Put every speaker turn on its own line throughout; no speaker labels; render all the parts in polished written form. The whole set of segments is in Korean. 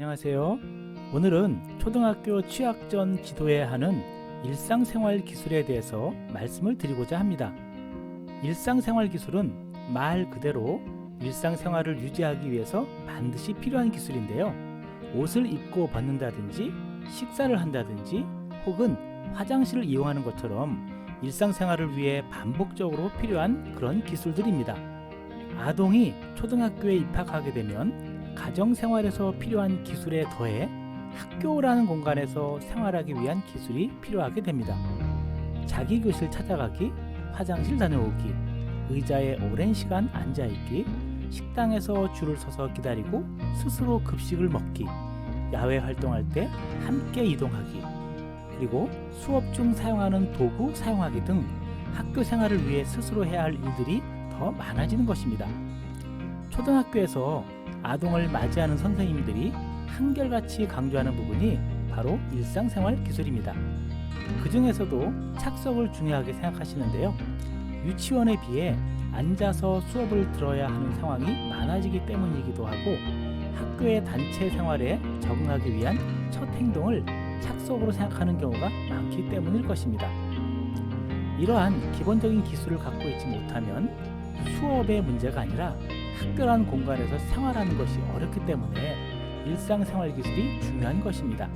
안녕하세요. 오늘은 초등학교 취학 전 지도해야 하는 일상생활 기술에 대해서 말씀을 드리고자 합니다. 일상생활 기술은 말 그대로 일상생활을 유지하기 위해서 반드시 필요한 기술인데요. 옷을 입고 벗는다든지 식사를 한다든지 혹은 화장실을 이용하는 것처럼 일상생활을 위해 반복적으로 필요한 그런 기술들입니다. 아동이 초등학교에 입학하게 되면 가정생활에서 필요한 기술에 더해 학교라는 공간에서 생활하기 위한 기술이 필요하게 됩니다. 자기 교실 찾아가기, 화장실 다녀오기, 의자에 오랜 시간 앉아있기, 식당에서 줄을 서서 기다리고 스스로 급식을 먹기, 야외 활동할 때 함께 이동하기, 그리고 수업 중 사용하는 도구 사용하기 등 학교 생활을 위해 스스로 해야 할 일들이 더 많아지는 것입니다. 초등학교에서 아동을 맞이하는 선생님들이 한결같이 강조하는 부분이 바로 일상생활 기술입니다. 그 중에서도 착석을 중요하게 생각하시는데요. 유치원에 비해 앉아서 수업을 들어야 하는 상황이 많아지기 때문이기도 하고 학교의 단체 생활에 적응하기 위한 첫 행동을 착석으로 생각하는 경우가 많기 때문일 것입니다. 이러한 기본적인 기술을 갖고 있지 못하면 수업의 문제가 아니라 학교라는 공간에서 생활하는 것이 어렵기 때문에 일상생활 기술이 중요한 것입니다.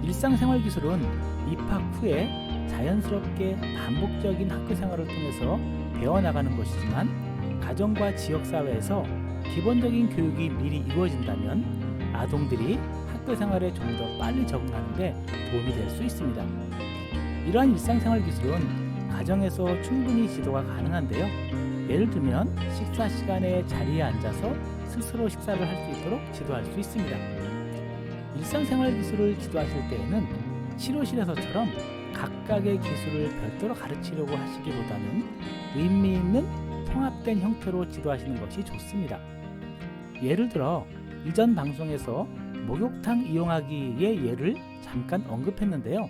일상생활 기술은 입학 후에 자연스럽게 반복적인 학교 생활을 통해서 배워나가는 것이지만 가정과 지역사회에서 기본적인 교육이 미리 이루어진다면 아동들이 학교 생활에 좀 더 빨리 적응하는 데 도움이 될 수 있습니다. 이러한 일상생활 기술은 가정에서 충분히 지도가 가능한데요. 예를 들면 식사 시간에 자리에 앉아서 스스로 식사를 할 수 있도록 지도할 수 있습니다. 일상생활 기술을 지도하실 때에는 치료실에서처럼 각각의 기술을 별도로 가르치려고 하시기보다는 의미 있는 통합된 형태로 지도하시는 것이 좋습니다. 예를 들어 이전 방송에서 목욕탕 이용하기의 예를 잠깐 언급했는데요.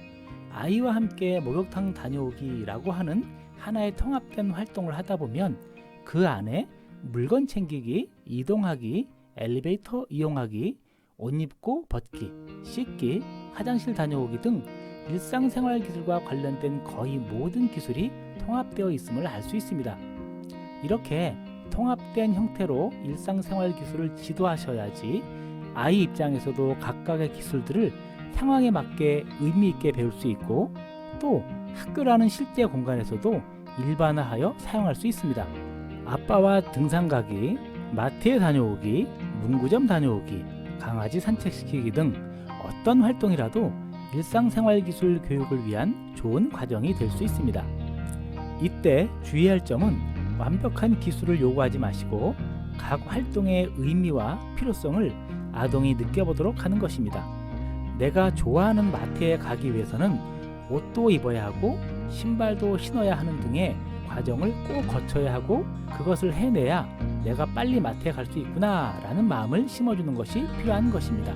아이와 함께 목욕탕 다녀오기라고 하는 하나의 통합된 활동을 하다 보면 그 안에 물건 챙기기, 이동하기, 엘리베이터 이용하기, 옷 입고 벗기, 씻기, 화장실 다녀오기 등 일상생활 기술과 관련된 거의 모든 기술이 통합되어 있음을 알 수 있습니다. 이렇게 통합된 형태로 일상생활 기술을 지도하셔야지 아이 입장에서도 각각의 기술들을 상황에 맞게 의미 있게 배울 수 있고 또 학교라는 실제 공간에서도 일반화하여 사용할 수 있습니다. 아빠와 등산 가기, 마트에 다녀오기, 문구점 다녀오기, 강아지 산책시키기 등 어떤 활동이라도 일상생활 기술 교육을 위한 좋은 과정이 될 수 있습니다. 이때 주의할 점은 완벽한 기술을 요구하지 마시고 각 활동의 의미와 필요성을 아동이 느껴보도록 하는 것입니다. 내가 좋아하는 마트에 가기 위해서는 옷도 입어야 하고 신발도 신어야 하는 등의 과정을 꼭 거쳐야 하고 그것을 해내야 내가 빨리 마트에 갈 수 있구나 라는 마음을 심어주는 것이 필요한 것입니다.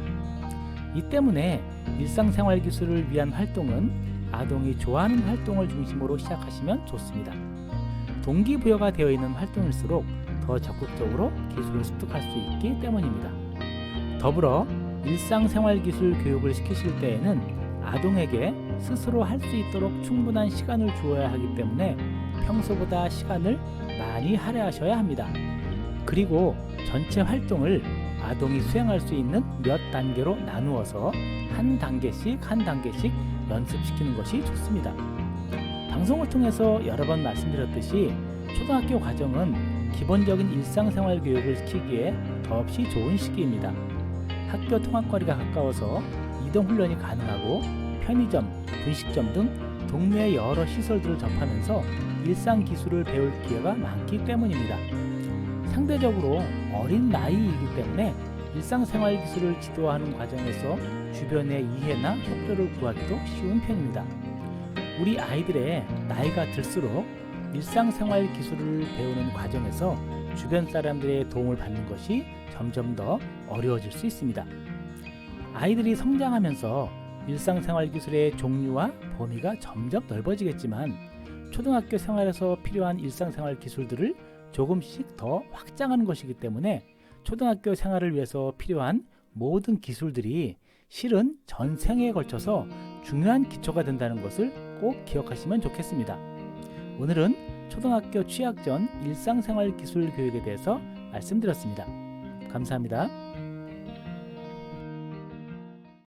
이 때문에 일상생활 기술을 위한 활동은 아동이 좋아하는 활동을 중심으로 시작하시면 좋습니다. 동기부여가 되어 있는 활동일수록 더 적극적으로 기술을 습득할 수 있기 때문입니다. 더불어 일상생활 기술 교육을 시키실 때에는 아동에게 스스로 할 수 있도록 충분한 시간을 주어야 하기 때문에 평소보다 시간을 많이 할애하셔야 합니다. 그리고 전체 활동을 아동이 수행할 수 있는 몇 단계로 나누어서 한 단계씩 연습시키는 것이 좋습니다. 방송을 통해서 여러 번 말씀드렸듯이 초등학교 과정은 기본적인 일상생활 교육을 시키기에 더없이 좋은 시기입니다. 학교 통학거리가 가까워서 이동 훈련이 가능하고 편의점, 분식점 등 동네의 여러 시설들을 접하면서 일상 기술을 배울 기회가 많기 때문입니다. 상대적으로 어린 나이이기 때문에 일상생활 기술을 지도하는 과정에서 주변의 이해나 협조를 구하기도 쉬운 편입니다. 우리 아이들의 나이가 들수록 일상생활 기술을 배우는 과정에서 주변 사람들의 도움을 받는 것이 점점 더 어려워질 수 있습니다. 아이들이 성장하면서 일상생활 기술의 종류와 범위가 점점 넓어지겠지만 초등학교 생활에서 필요한 일상생활 기술들을 조금씩 더 확장하는 것이기 때문에 초등학교 생활을 위해서 필요한 모든 기술들이 실은 전생에 걸쳐서 중요한 기초가 된다는 것을 꼭 기억하시면 좋겠습니다. 오늘은 초등학교 취약 전 일상생활 기술 교육에 대해서 말씀드렸습니다. 감사합니다.